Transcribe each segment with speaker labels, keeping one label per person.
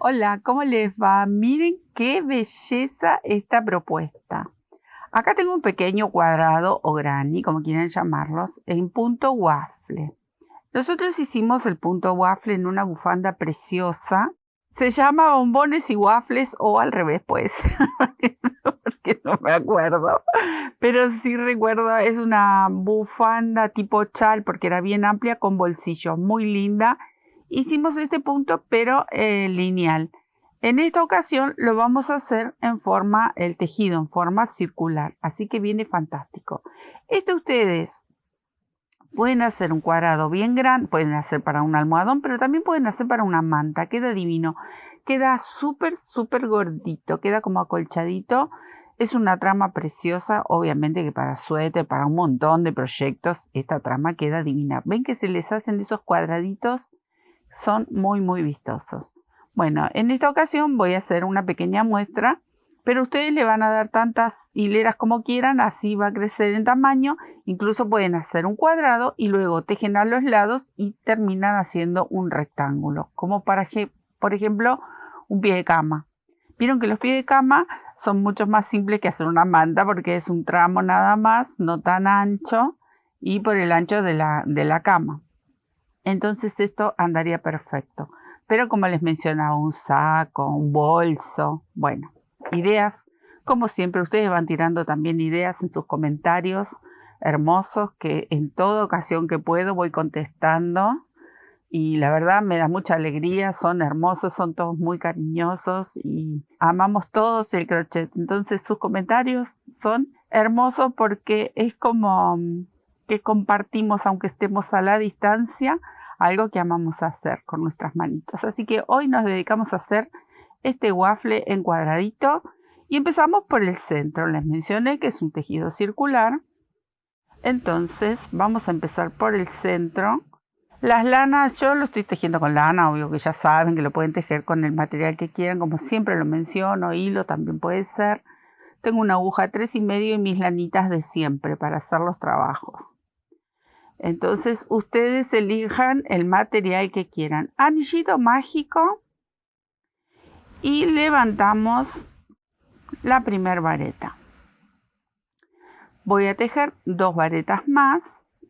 Speaker 1: Hola, ¿cómo les va? Miren qué belleza esta propuesta. Acá tengo un pequeño cuadrado o granny, como quieran llamarlos, en punto waffle. Nosotros hicimos el punto waffle en una bufanda preciosa. Se llama bombones y waffles o al revés, pues, porque no me acuerdo. Pero sí recuerdo, es una bufanda tipo chal porque era bien amplia con bolsillos, muy linda. Hicimos este punto pero lineal. En esta ocasión lo vamos a hacer en forma, el tejido en forma circular, así que viene fantástico. Esto ustedes pueden hacer un cuadrado bien grande, pueden hacer para un almohadón, pero también pueden hacer para una manta, queda divino. Queda súper gordito, queda como acolchadito. Es una trama preciosa, obviamente que para suéter, para un montón de proyectos, esta trama queda divina. Ven que se les hacen esos cuadraditos, son muy vistosos. Bueno, en esta ocasión voy a hacer una pequeña muestra, pero ustedes le van a dar tantas hileras como quieran, así va a crecer en tamaño. Incluso pueden hacer un cuadrado y luego tejen a los lados y terminan haciendo un rectángulo, como para que, por ejemplo, un pie de cama. Vieron que los pies de cama son mucho más simples que hacer una manta porque es un tramo nada más, no tan ancho y por el ancho de la cama. Entonces esto andaría perfecto. Pero como les mencionaba, un saco, un bolso, bueno, ideas. Como siempre, ustedes van tirando también ideas en sus comentarios hermosos que en toda ocasión que puedo voy contestando. Y la verdad me da mucha alegría, son hermosos, son todos muy cariñosos y amamos todos el crochet. Entonces sus comentarios son hermosos porque es como que compartimos, aunque estemos a la distancia, algo que amamos hacer con nuestras manitos. Así que hoy nos dedicamos a hacer este waffle en cuadradito y empezamos por el centro. Les mencioné que es un tejido circular. Entonces vamos a empezar por el centro. Las lanas, yo lo estoy tejiendo con lana, obvio que ya saben que lo pueden tejer con el material que quieran, como siempre lo menciono, hilo también puede ser. Tengo una aguja 3,5 y mis lanitas de siempre para hacer los trabajos. Entonces ustedes elijan el material que quieran. Anillito mágico y levantamos la primera vareta. Voy a tejer 2 varetas más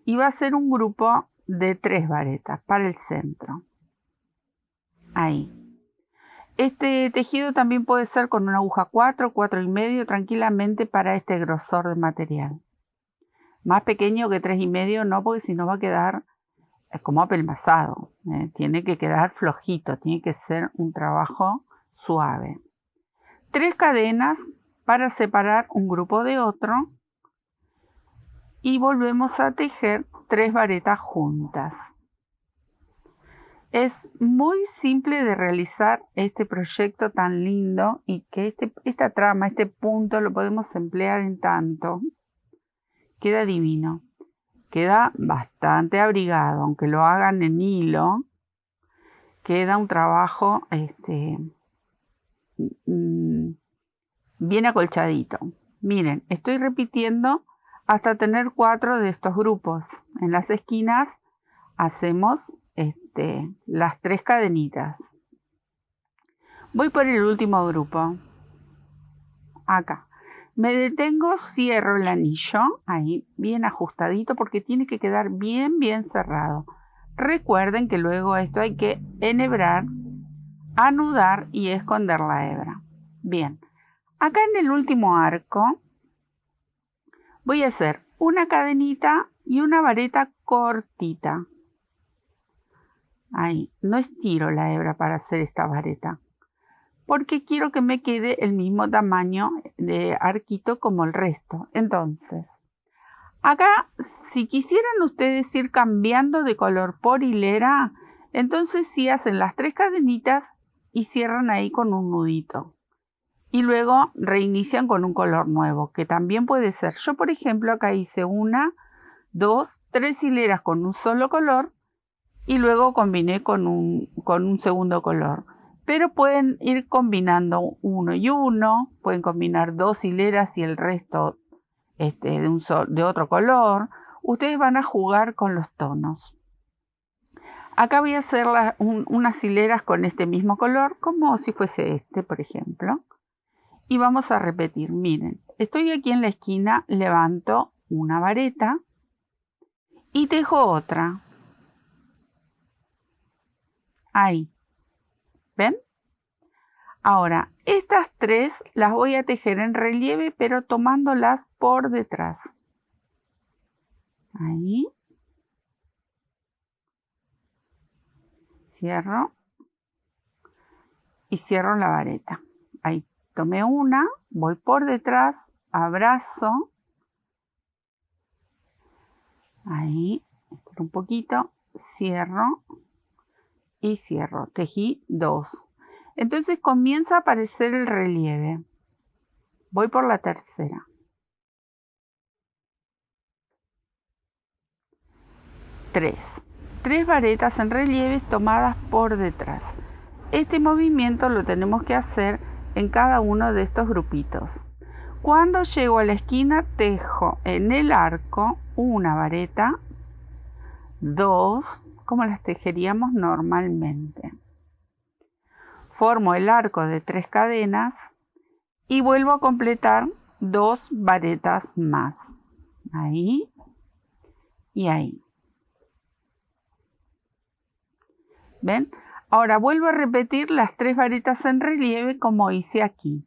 Speaker 1: y va a ser un grupo de 3 varetas para el centro. Ahí. Este tejido también puede ser con una aguja 4, 4,5 tranquilamente para este grosor de material. Más pequeño que 3,5 no, porque si no va a quedar como apelmazado. Tiene que quedar flojito, tiene que ser un trabajo suave. 3 cadenas para separar un grupo de otro. Y volvemos a tejer 3 varetas juntas. Es muy simple de realizar este proyecto tan lindo y que esta trama, este punto lo podemos emplear en tanto. Queda divino. Queda bastante abrigado, aunque lo hagan en hilo. Queda un trabajo bien acolchadito. Miren, estoy repitiendo hasta tener 4 de estos grupos. En las esquinas hacemos las 3 cadenitas. Voy por el último grupo. Acá. Me detengo, cierro el anillo, ahí bien ajustadito porque tiene que quedar bien cerrado. Recuerden que luego esto hay que enhebrar, anudar y esconder la hebra. Bien, acá en el último arco voy a hacer una cadenita y una vareta cortita. Ahí, no estiro la hebra para hacer esta vareta, porque quiero que me quede el mismo tamaño de arquito como el resto. Entonces, acá, si quisieran ustedes ir cambiando de color por hilera, entonces sí hacen las 3 cadenitas y cierran ahí con un nudito. Y luego reinician con un color nuevo, que también puede ser. Yo, por ejemplo, acá hice 1, 2, 3 hileras con un solo color y luego combiné con un segundo color. Pero pueden ir combinando 1 y 1, pueden combinar 2 hileras y el resto de otro color. Ustedes van a jugar con los tonos. Acá voy a hacer unas hileras con este mismo color, como si fuese este, por ejemplo. Y vamos a repetir, miren, estoy aquí en la esquina, levanto una vareta y tejo otra. Ahí, ¿ven? Ahora, estas tres las voy a tejer en relieve, pero tomándolas por detrás. Ahí. Cierro. Y cierro la vareta. Ahí tomé una, voy por detrás, abrazo. Ahí, espero un poquito, cierro y cierro. Tejí 2. Entonces comienza a aparecer el relieve. Voy por la tercera. 3. 3 varetas en relieve tomadas por detrás. Este movimiento lo tenemos que hacer en cada uno de estos grupitos. Cuando llego a la esquina, tejo en el arco una vareta, 2, como las tejeríamos normalmente. Formo el arco de 3 cadenas y vuelvo a completar 2 varetas más. Ahí y ahí. ¿Ven? Ahora vuelvo a repetir las 3 varetas en relieve como hice aquí.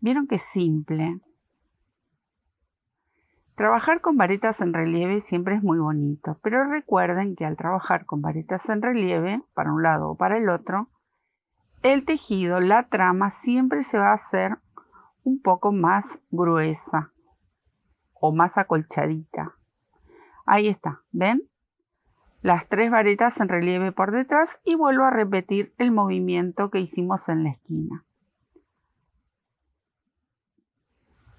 Speaker 1: ¿Vieron qué simple? Trabajar con varetas en relieve siempre es muy bonito, pero recuerden que al trabajar con varetas en relieve, para un lado o para el otro, el tejido, la trama, siempre se va a hacer un poco más gruesa o más acolchadita. Ahí está, ¿ven? Las 3 varetas en relieve por detrás y vuelvo a repetir el movimiento que hicimos en la esquina.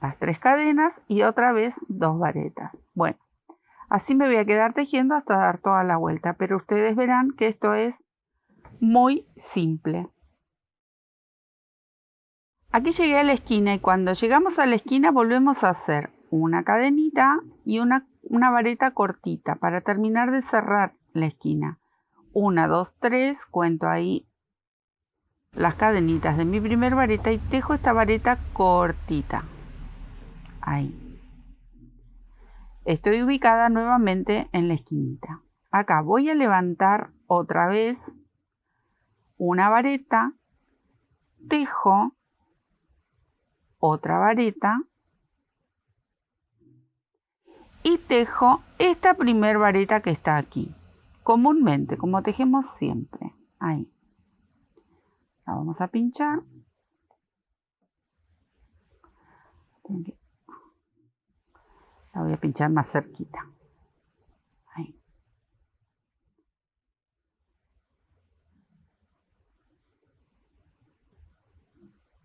Speaker 1: Las 3 cadenas y otra vez 2 varetas. Bueno, así me voy a quedar tejiendo hasta dar toda la vuelta, pero ustedes verán que esto es muy simple. Aquí llegué a la esquina y cuando llegamos a la esquina volvemos a hacer una cadenita y una vareta cortita para terminar de cerrar la esquina. 1, 2, 3, cuento ahí las cadenitas de mi primer vareta y tejo esta vareta cortita. Ahí. Estoy ubicada nuevamente en la esquinita. Acá voy a levantar otra vez una vareta, tejo otra vareta y tejo esta primer vareta que está aquí, comúnmente, como tejemos siempre. Ahí. La vamos a pinchar. La voy a pinchar más cerquita. Ahí.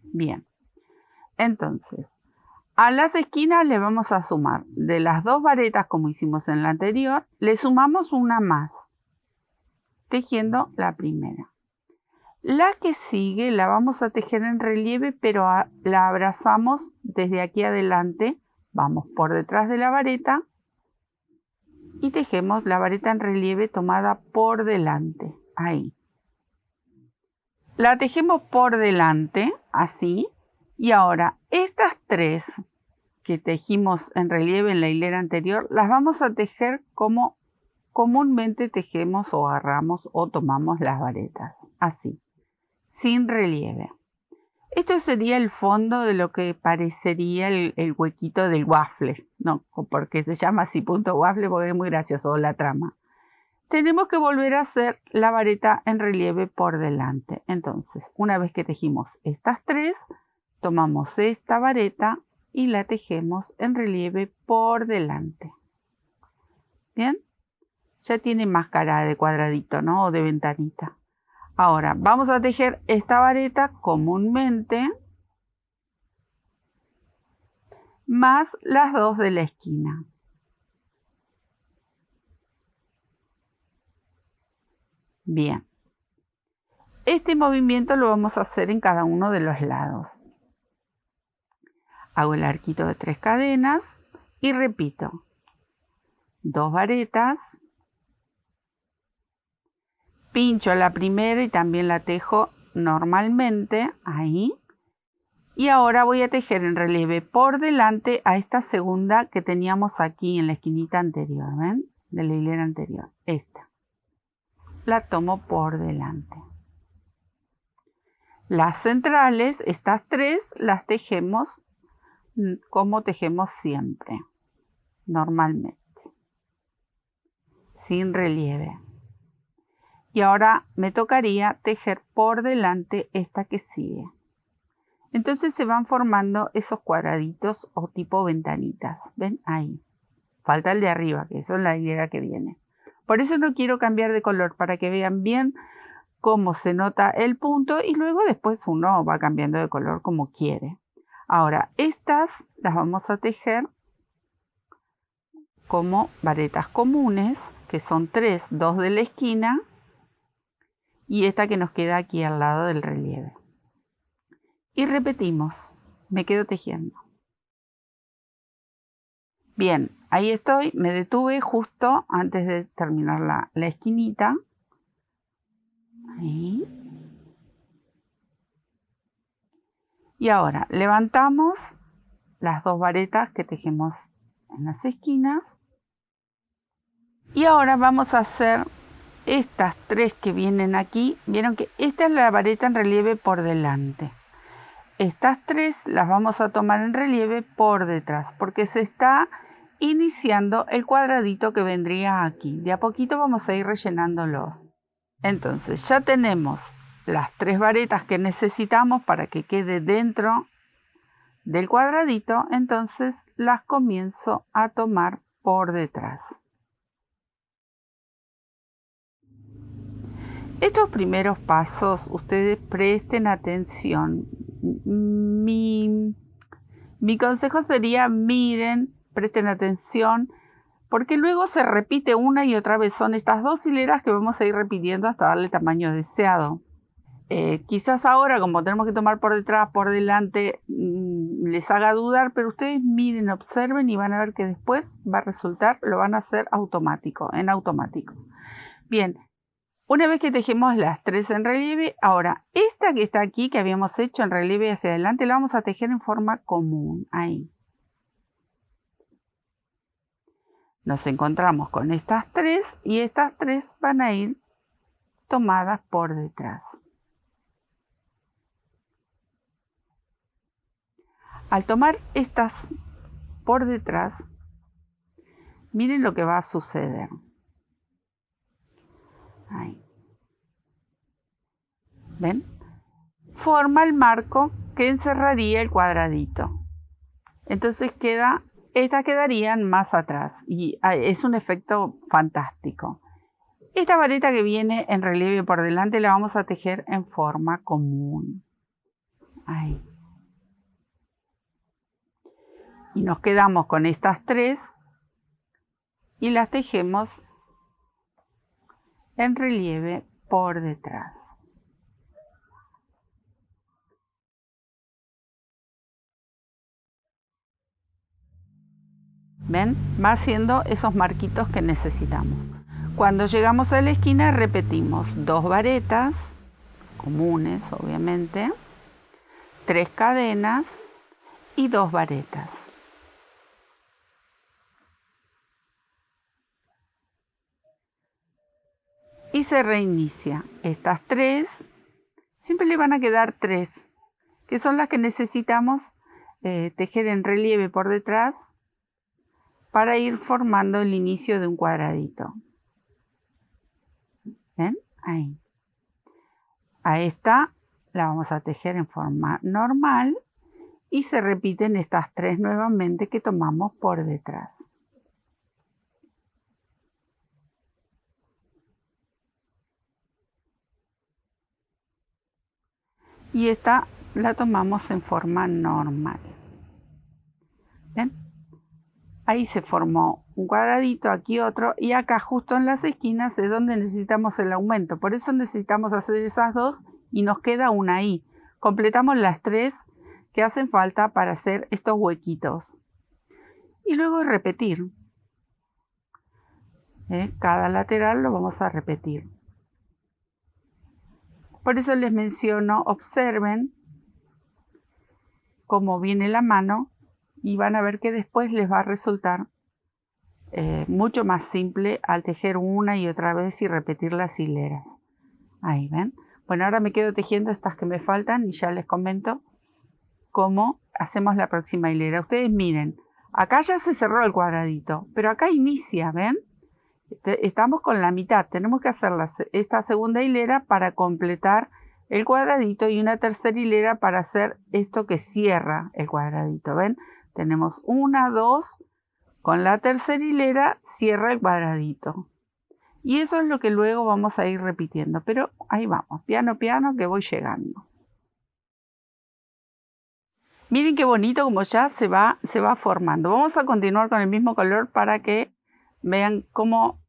Speaker 1: Bien. Entonces, a las esquinas le vamos a sumar de las 2 varetas como hicimos en la anterior, le sumamos una más, tejiendo la primera. La que sigue la vamos a tejer en relieve, pero la abrazamos desde aquí adelante, vamos por detrás de la vareta y tejemos la vareta en relieve tomada por delante, ahí. La tejemos por delante, así, y ahora estas 3 que tejimos en relieve en la hilera anterior, las vamos a tejer como comúnmente tejemos o agarramos o tomamos las varetas, así, sin relieve. Esto sería el fondo de lo que parecería el huequito del waffle, no, porque se llama así punto waffle porque es muy gracioso la trama. Tenemos que volver a hacer la vareta en relieve por delante. Entonces, una vez que tejimos estas 3, tomamos esta vareta y la tejemos en relieve por delante. ¿Bien? Ya tiene más cara de cuadradito, ¿no? O de ventanita. Ahora, vamos a tejer esta vareta comúnmente más las 2 de la esquina. Bien. Este movimiento lo vamos a hacer en cada uno de los lados. Hago el arquito de 3 cadenas y repito. 2 varetas, Pincho la primera y también la tejo normalmente, ahí. Y ahora voy a tejer en relieve por delante a esta segunda que teníamos aquí en la esquinita anterior, ¿ven? De la hilera anterior, esta. La tomo por delante. Las centrales, estas tres, las tejemos como tejemos siempre, normalmente, sin relieve. Y ahora me tocaría tejer por delante esta que sigue. Entonces se van formando esos cuadraditos o tipo ventanitas. ¿Ven? Ahí. Falta el de arriba, que eso es la hilera que viene. Por eso no quiero cambiar de color, para que vean bien cómo se nota el punto y luego después uno va cambiando de color como quiere. Ahora, estas las vamos a tejer como varetas comunes, que son 3, 2 de la esquina y esta que nos queda aquí al lado del relieve. Y repetimos, me quedo tejiendo. Bien, ahí estoy, me detuve justo antes de terminar la esquinita. Ahí. Y ahora levantamos las dos varetas que tejemos en las esquinas. Y ahora vamos a hacer estas tres que vienen aquí. Vieron que esta es la vareta en relieve por delante. Estas tres las vamos a tomar en relieve por detrás, porque se está iniciando el cuadradito que vendría aquí. De a poquito vamos a ir rellenándolos. Entonces ya tenemos las tres varetas que necesitamos para que quede dentro del cuadradito. Entonces las comienzo a tomar por detrás. Estos primeros pasos, ustedes presten atención. Mi consejo sería miren, presten atención, porque luego se repite una y otra vez. Son estas dos hileras que vamos a ir repitiendo hasta darle el tamaño deseado. Quizás ahora, como tenemos que tomar por detrás, por delante, les haga dudar, pero ustedes miren, observen y van a ver que después va a resultar, lo van a hacer en automático. Bien. Una vez que tejemos las tres en relieve, ahora esta que está aquí, que habíamos hecho en relieve hacia adelante, la vamos a tejer en forma común, ahí. Nos encontramos con estas tres y estas tres van a ir tomadas por detrás. Al tomar estas por detrás, miren lo que va a suceder. Ahí. ¿Ven? Forma el marco que encerraría el cuadradito. Entonces estas quedarían más atrás y es un efecto fantástico. Esta vareta que viene en relieve por delante la vamos a tejer en forma común. Ahí. Y nos quedamos con estas tres y las tejemos en relieve por detrás. ¿Ven? Va haciendo esos marquitos que necesitamos. Cuando llegamos a la esquina repetimos 2 varetas comunes, obviamente, 3 cadenas y 2 varetas. Y se reinicia. Estas 3, siempre le van a quedar 3, que son las que necesitamos tejer en relieve por detrás para ir formando el inicio de un cuadradito. ¿Ven? Ahí. A esta la vamos a tejer en forma normal y se repiten estas 3 nuevamente que tomamos por detrás. Y esta la tomamos en forma normal. ¿Ven? Ahí se formó un cuadradito, aquí otro, y acá justo en las esquinas es donde necesitamos el aumento. Por eso necesitamos hacer esas dos y nos queda una ahí. Completamos las 3 que hacen falta para hacer estos huequitos. Y luego repetir. Cada lateral lo vamos a repetir. Por eso les menciono, observen cómo viene la mano y van a ver que después les va a resultar mucho más simple al tejer una y otra vez y repetir las hileras. Ahí ven. Bueno, ahora me quedo tejiendo estas que me faltan y ya les comento cómo hacemos la próxima hilera. Ustedes miren, acá ya se cerró el cuadradito, pero acá inicia, ¿ven? Estamos con la mitad, tenemos que hacer esta segunda hilera para completar el cuadradito y una tercera hilera para hacer esto que cierra el cuadradito, ¿ven? Tenemos una, dos, con la tercera hilera cierra el cuadradito. Y eso es lo que luego vamos a ir repitiendo, pero ahí vamos, piano piano que voy llegando. Miren qué bonito como ya se va formando. Vamos a continuar con el mismo color para que vean cómo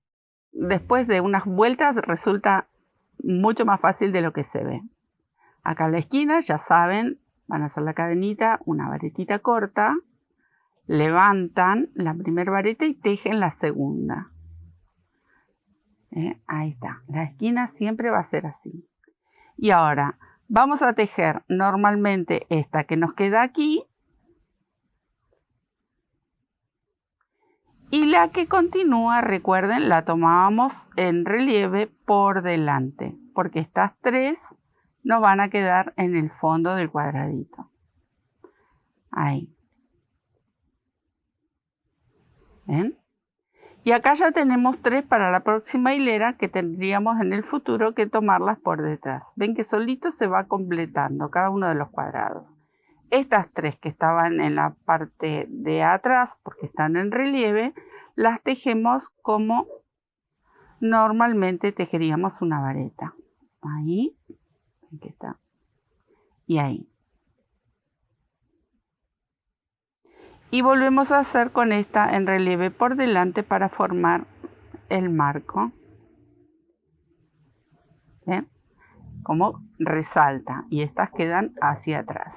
Speaker 1: después de unas vueltas resulta mucho más fácil de lo que se ve. Acá en la esquina, ya saben, van a hacer la cadenita, una varetita corta, levantan la primera vareta y tejen la segunda. Ahí está, la esquina siempre va a ser así. Y ahora vamos a tejer normalmente esta que nos queda aquí y la que continúa, recuerden, la tomábamos en relieve por delante, porque estas tres nos van a quedar en el fondo del cuadradito. Ahí. ¿Ven? Y acá ya tenemos tres para la próxima hilera que tendríamos en el futuro que tomarlas por detrás. Ven que solito se va completando cada uno de los cuadrados. Estas tres que estaban en la parte de atrás, porque están en relieve, las tejemos como normalmente tejeríamos una vareta. Ahí, aquí está. Y ahí. Y volvemos a hacer con esta en relieve por delante para formar el marco. ¿Ven? Como resalta. Y estas quedan hacia atrás.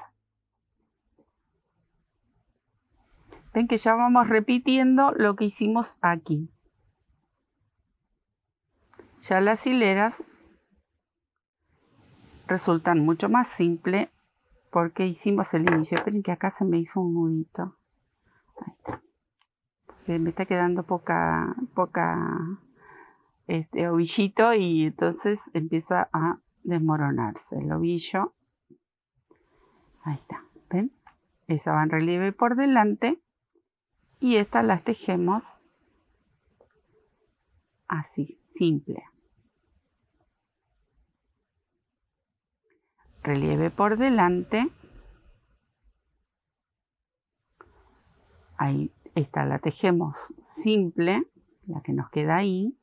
Speaker 1: Ven que ya vamos repitiendo lo que hicimos aquí. Ya las hileras resultan mucho más simples porque hicimos el inicio. Esperen que acá se me hizo un nudito. Ahí está. Porque me está quedando poca ovillito y entonces empieza a desmoronarse el ovillo. Ahí está. ¿Ven? Esa va en relieve por delante y estas las tejemos así, simple. Relieve por delante. Ahí, esta la tejemos simple, la que nos queda ahí.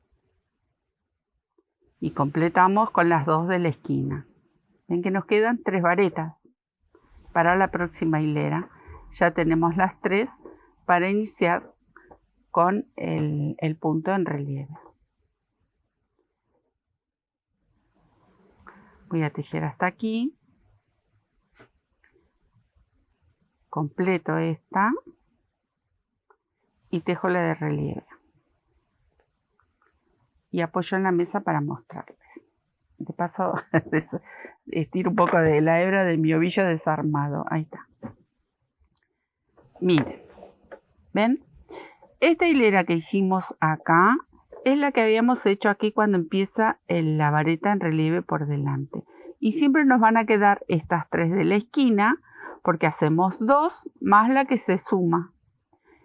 Speaker 1: Y completamos con las dos de la esquina. Ven que nos quedan tres varetas para la próxima hilera. Ya tenemos las tres para iniciar con el punto en relieve. Voy a tejer hasta aquí. Completo esta. Y tejo la de relieve. Y apoyo en la mesa para mostrarles. De paso, estiro un poco de la hebra de mi ovillo desarmado. Ahí está. Miren. ¿Ven? Esta hilera que hicimos acá es la que habíamos hecho aquí cuando empieza la vareta en relieve por delante. Y siempre nos van a quedar estas tres de la esquina porque hacemos dos más la que se suma.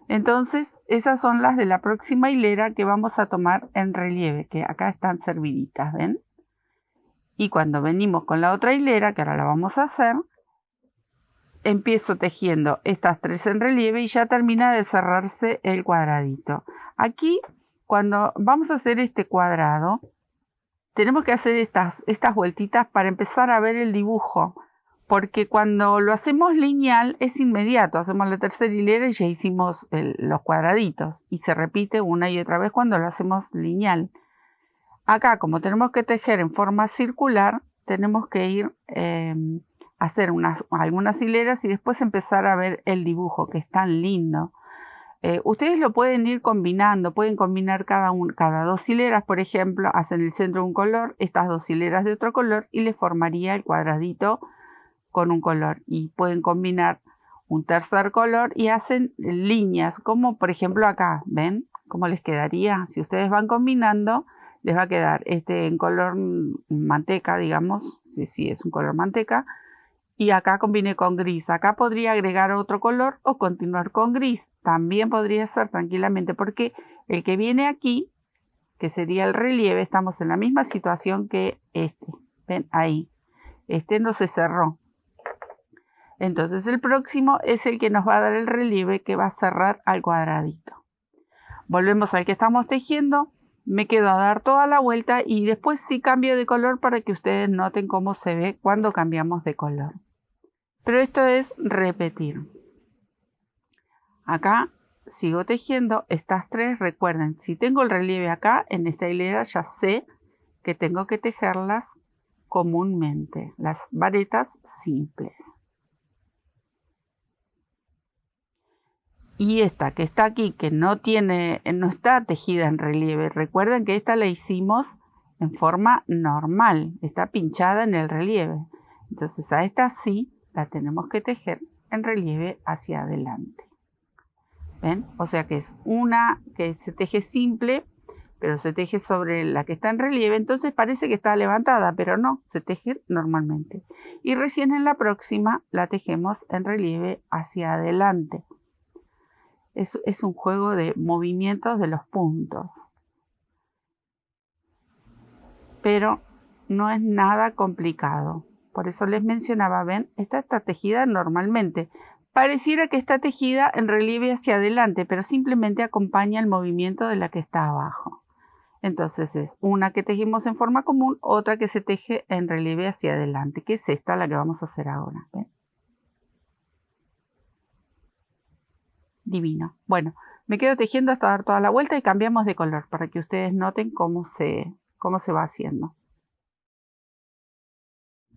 Speaker 1: Entonces, esas son las de la próxima hilera que vamos a tomar en relieve, que acá están serviditas, ¿ven? Y cuando venimos con la otra hilera, que ahora la vamos a hacer, empiezo tejiendo estas tres en relieve y ya termina de cerrarse el cuadradito. Aquí, cuando vamos a hacer este cuadrado, tenemos que hacer estas vueltitas para empezar a ver el dibujo. Porque cuando lo hacemos lineal es inmediato, hacemos la tercera hilera y ya hicimos los cuadraditos y se repite una y otra vez cuando lo hacemos lineal. Acá, como tenemos que tejer en forma circular, tenemos que ir a hacer algunas hileras y después empezar a ver el dibujo, que es tan lindo. Ustedes lo pueden ir combinando, pueden combinar cada 2 hileras, por ejemplo, hacen el centro de un color, estas 2 hileras de otro color y le formaría el cuadradito con un color. Y pueden combinar un tercer color y hacen líneas, como por ejemplo acá, ¿ven? ¿Cómo les quedaría? Si ustedes van combinando, les va a quedar este en color manteca, digamos, si es un color manteca, y acá combiné con gris. Acá podría agregar otro color o continuar con gris. También podría ser tranquilamente, porque el que viene aquí, que sería el relieve, estamos en la misma situación que este. ¿Ven? Ahí. Este no se cerró. Entonces el próximo es el que nos va a dar el relieve, que va a cerrar al cuadradito. Volvemos al que estamos tejiendo. Me quedo a dar toda la vuelta y después sí cambio de color para que ustedes noten cómo se ve cuando cambiamos de color. Pero esto es repetir. Acá sigo tejiendo estas 3. Recuerden, si tengo el relieve acá en esta hilera, ya sé que tengo que tejerlas comúnmente, las varetas simples. Y esta que está aquí, que no está tejida en relieve, recuerden que esta la hicimos en forma normal, está pinchada en el relieve. Entonces a esta sí la tenemos que tejer en relieve hacia adelante. ¿Ven? O sea que es una que se teje simple, pero se teje sobre la que está en relieve, entonces parece que está levantada, pero no, se teje normalmente. Y recién en la próxima la tejemos en relieve hacia adelante. Es un juego de movimientos de los puntos. Pero no es nada complicado. Por eso les mencionaba, ven, esta está tejida normalmente. Pareciera que está tejida en relieve hacia adelante, pero simplemente acompaña el movimiento de la que está abajo. Entonces es una que tejimos en forma común, otra que se teje en relieve hacia adelante, que es esta la que vamos a hacer ahora. ¿Ven? Divino. Bueno, me quedo tejiendo hasta dar toda la vuelta y cambiamos de color para que ustedes noten cómo se va haciendo.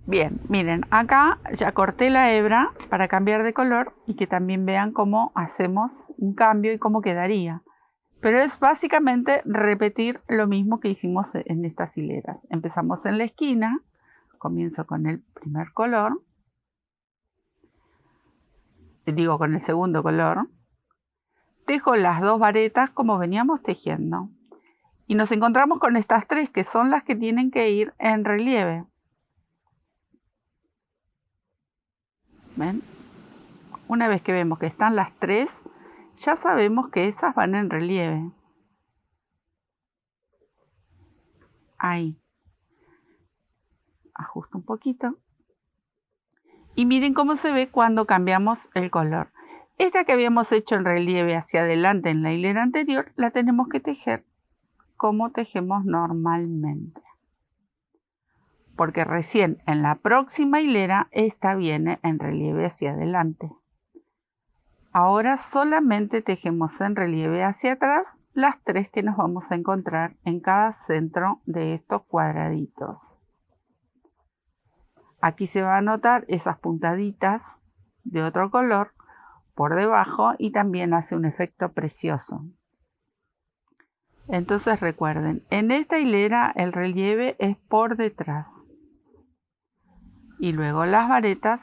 Speaker 1: Bien, miren, acá ya corté la hebra para cambiar de color y que también vean cómo hacemos un cambio y cómo quedaría. Pero es básicamente repetir lo mismo que hicimos en estas hileras. Empezamos en la esquina, comienzo con el primer color, digo con el segundo color, tejo las 2 varetas como veníamos tejiendo y nos encontramos con estas 3 que son las que tienen que ir en relieve. ¿Ven? Una vez que vemos que están las 3, ya sabemos que esas van en relieve. Ahí. Ajusto un poquito. Y miren cómo se ve cuando cambiamos el color. Esta que habíamos hecho en relieve hacia adelante en la hilera anterior, la tenemos que tejer como tejemos normalmente. Porque recién en la próxima hilera, esta viene en relieve hacia adelante. Ahora solamente tejemos en relieve hacia atrás las 3 que nos vamos a encontrar en cada centro de estos cuadraditos. Aquí se va a notar esas puntaditas de otro color por debajo y también hace un efecto precioso. Entonces recuerden, en esta hilera el relieve es por detrás. Y luego las varetas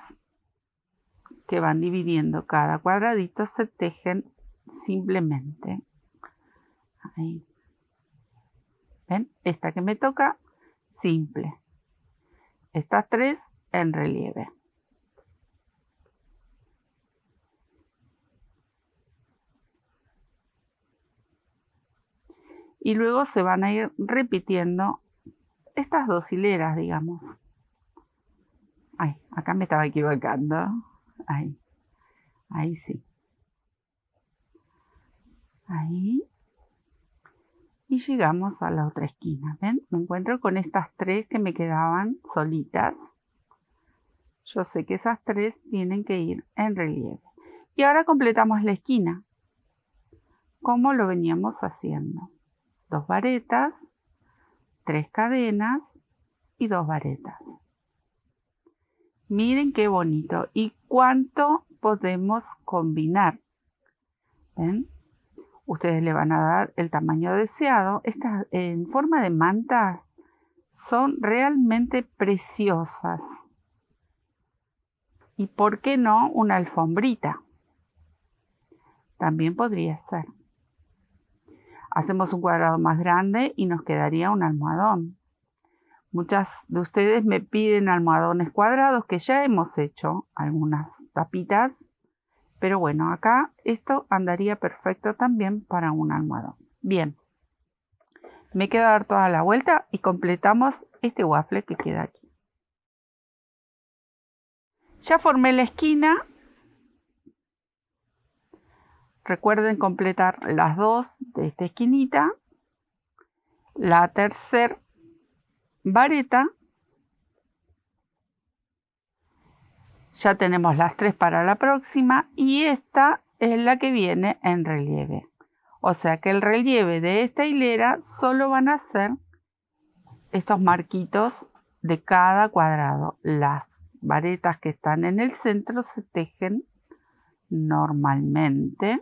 Speaker 1: que van dividiendo cada cuadradito se tejen simplemente. Ahí. ¿Ven? Esta que me toca, simple. Estas 3 en relieve. Y luego se van a ir repitiendo estas 2 hileras, digamos. Ay, acá me estaba equivocando. Ahí sí. Ahí. Y llegamos a la otra esquina. ¿Ven? Me encuentro con estas 3 que me quedaban solitas. Yo sé que esas 3 tienen que ir en relieve. Y ahora completamos la esquina, como lo veníamos haciendo. 2 varetas, 3 cadenas y 2 varetas. Miren qué bonito y cuánto podemos combinar. ¿Ven? Ustedes le van a dar el tamaño deseado. Estas en forma de mantas son realmente preciosas. Y por qué no una alfombrita. También podría ser. Hacemos un cuadrado más grande y nos quedaría un almohadón. Muchas de ustedes me piden almohadones cuadrados, que ya hemos hecho algunas tapitas. Pero bueno, acá esto andaría perfecto también para un almohadón. Bien, me queda dar toda la vuelta y completamos este waffle que queda aquí. Ya formé la esquina. Recuerden completar las dos de esta esquinita. La tercera vareta. Ya tenemos las 3 para la próxima y esta es la que viene en relieve. O sea que el relieve de esta hilera solo van a ser estos marquitos de cada cuadrado. Las varetas que están en el centro se tejen normalmente.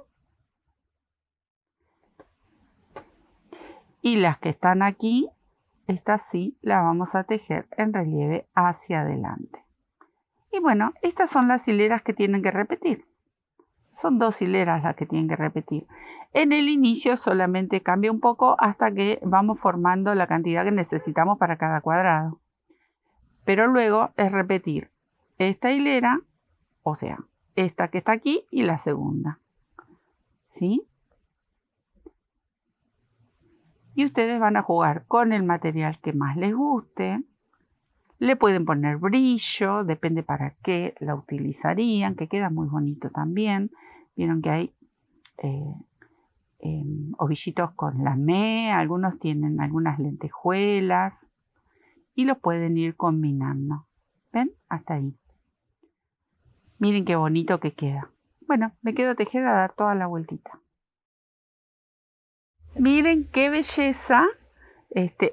Speaker 1: Y las que están aquí, estas sí las vamos a tejer en relieve hacia adelante. Y bueno, estas son las hileras que tienen que repetir. Son 2 hileras las que tienen que repetir. En el inicio solamente cambia un poco hasta que vamos formando la cantidad que necesitamos para cada cuadrado. Pero luego es repetir esta hilera, o sea, esta que está aquí y la segunda. ¿Sí? Y ustedes van a jugar con el material que más les guste. Le pueden poner brillo, depende para qué la utilizarían, que queda muy bonito también. Vieron que hay ovillitos con lamé, algunos tienen algunas lentejuelas y los pueden ir combinando. ¿Ven? Hasta ahí. Miren qué bonito que queda. Bueno, me quedo a tejer a dar toda la vueltita. Miren qué belleza.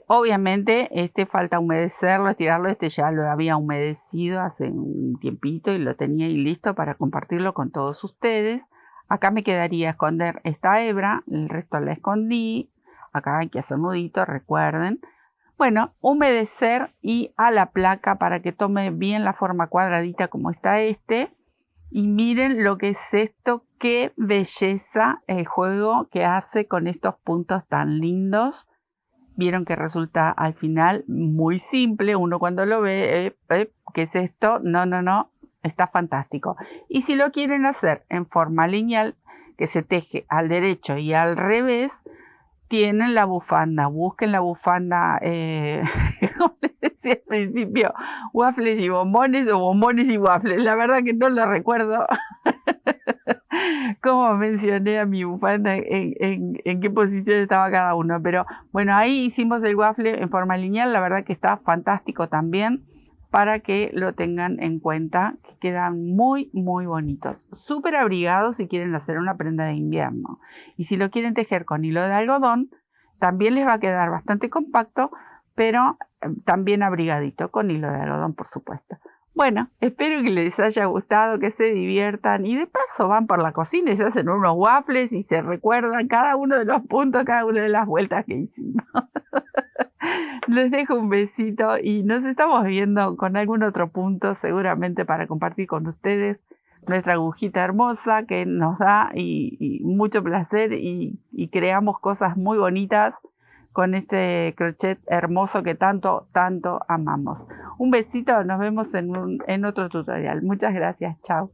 Speaker 1: Obviamente falta humedecerlo, estirarlo. Ya lo había humedecido hace un tiempito y lo tenía ahí listo para compartirlo con todos ustedes. Acá me quedaría esconder esta hebra, el resto la escondí. Acá hay que hacer nudito, recuerden. Bueno, humedecer y a la placa para que tome bien la forma cuadradita como está Y miren lo que es esto, qué belleza el juego que hace con estos puntos tan lindos. Vieron que resulta al final muy simple. Uno cuando lo ve, ¿qué es esto? No, está fantástico. Y si lo quieren hacer en forma lineal, que se teje al derecho y al revés, tienen la bufanda. Busquen la bufanda, como les decía al principio, waffles y bombones o bombones y waffles. La verdad que no lo recuerdo. Como mencioné a mi bufanda en qué posición estaba cada uno, pero bueno, ahí hicimos el waffle en forma lineal. La verdad que está fantástico también, para que lo tengan en cuenta, que quedan muy bonitos, súper abrigados si quieren hacer una prenda de invierno. Y si lo quieren tejer con hilo de algodón, también les va a quedar bastante compacto, pero también abrigadito con hilo de algodón, por supuesto. Bueno, espero que les haya gustado, que se diviertan y de paso van por la cocina y se hacen unos waffles y se recuerdan cada uno de los puntos, cada una de las vueltas que hicimos. Les dejo un besito y nos estamos viendo con algún otro punto seguramente para compartir con ustedes nuestra agujita hermosa que nos da y mucho placer y creamos cosas muy bonitas con este crochet hermoso que tanto amamos. Un besito, nos vemos en otro tutorial. Muchas gracias, chao.